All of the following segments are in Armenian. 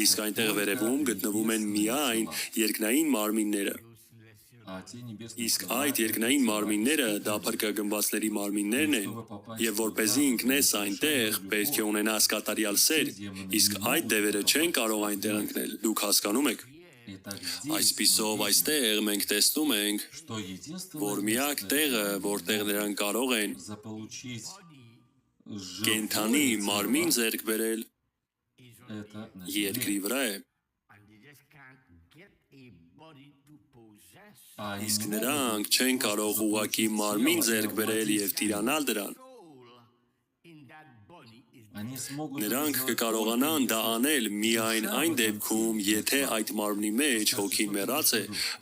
իսկ այնտեղ վերևում գտնվում են միայն երկնային մարմինները։ Իսկ այդ երկնային մարմինները դա փրկագնվածների մարմիններն են, եւ որպեսզի ինքնես այնտեղ պետք է ունենաս կատարյալ սեր, իսկ այդ դևերը չեն կարող այնտեղ ընկնել, դուք հասկանում եք։ Այսպիսով այստեղ մենք տեսնում ենք, որ միակ տեղը, որտեղ նրանք կարող են կենդանի մարմին ձեռք բերել, երկրի վրա է։ Իսկ նրանք չեն կարող ուղղակի մարմին ձեռք բերել եւ տիրանալ դրան։ Նրանք կկարողանան դա անել միայն այն դեպքում, եթե այդ մարմնի մեջ հոգին մեռած է,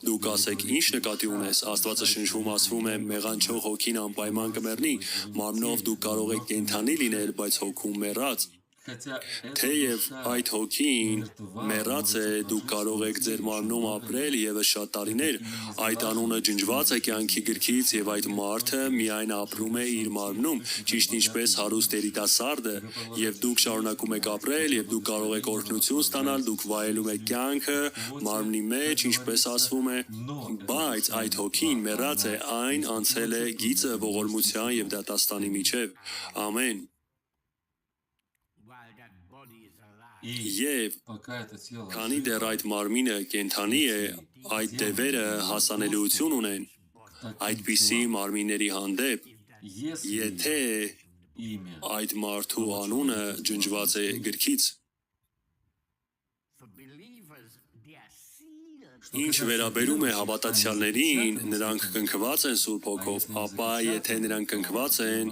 դուք ասեք ինչ նկատի ունես, Աստվածաշնչում ասվում է մեղանչող հոգին անպայման կմեռնի, մարմնով դուք կարող եք կենդանի լինել, բայց հոգում մեռած։ Թեև այդ հոգին մեռած է, դուք կարող եք ձեր մարմնում ապրել ևս շատ տարիներ, այդ անունը ջնջված է կյանքի գրքից եւ այդ մարդը միայն ապրում է իր մարմնում, ճիշտ ինչպես հարուստ երիտասարդը, եւ դուք շարունակում եք ապրել եւ դուք կարող եք օրհնություն ստանալ, դուք վայելում եք կյանքը մարմնի մեջ, ինչպես ասվում է, բայց այդ հոգին մեռած է, այն անցել է գիծը ողորմության եւ դատաստանի միջև։ Ամեն։ Եվ քանի դեռ այդ մարմինը կենդանի է, այդ դևերը հասանելիություն ունեն այդպիսի մարմինների հանդեպ, եթե այդ մարդու անունը ջնջված է գրքից։ Ինչ վերաբերում է հավատացյալներին, նրանք կնքված են Սուրբ Հոգով, ապա եթե նրանք կնքված են,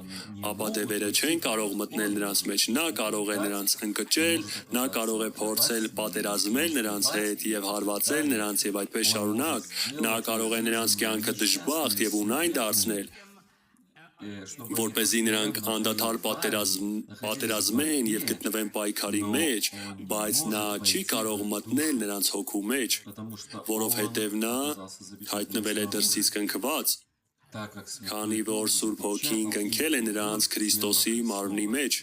ապա դևերը չեն կարող մտնել նրանց մեջ, նա կարող է նրանց ընկճել, նա կարող է փորձել պատերազմել նրանց հետ եւ հարվածել նրանց եւ այդպես շարունակ, նա կարող է նրանց կյանքը դժբախտ եւ ունայն դարձնել, որպեսզի նրանք անդադար պատերազմեն եւ գտնվեն պայքարի մեջ, բայց նա չի կարող մտնել նրանց հոգու մեջ, որովհետեւ նա հայտնվել է դրսից կնքված, քանի որ Սուրբ Հոգին կնքել է նրանց Քրիստոսի մարմնի մեջ։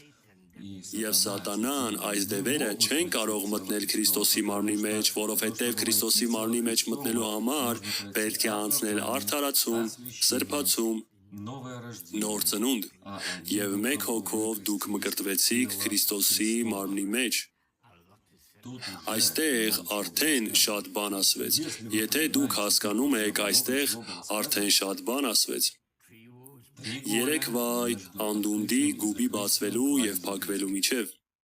Եվ սատանան այս դևերը չեն կարող մտնել Քրիստոսի մարմնի մեջ, որովհետև Քրիստոսի մարմնի մեջ մտնելու համար պետք է անցնել արդարացում, սրբացում, նոր ծնունդ, եւ մեկ հոգով դուք մկրտվեցիք Քրիստոսի մարմնի մեջ։ Այստեղ արդեն շատ բան ասվեց, եթե դուք հասկանում եք, այստեղ արդեն շատ բան ասվեց։ Երեք վայ անդունդի գուբի բացվելու եւ փակվելու միջև։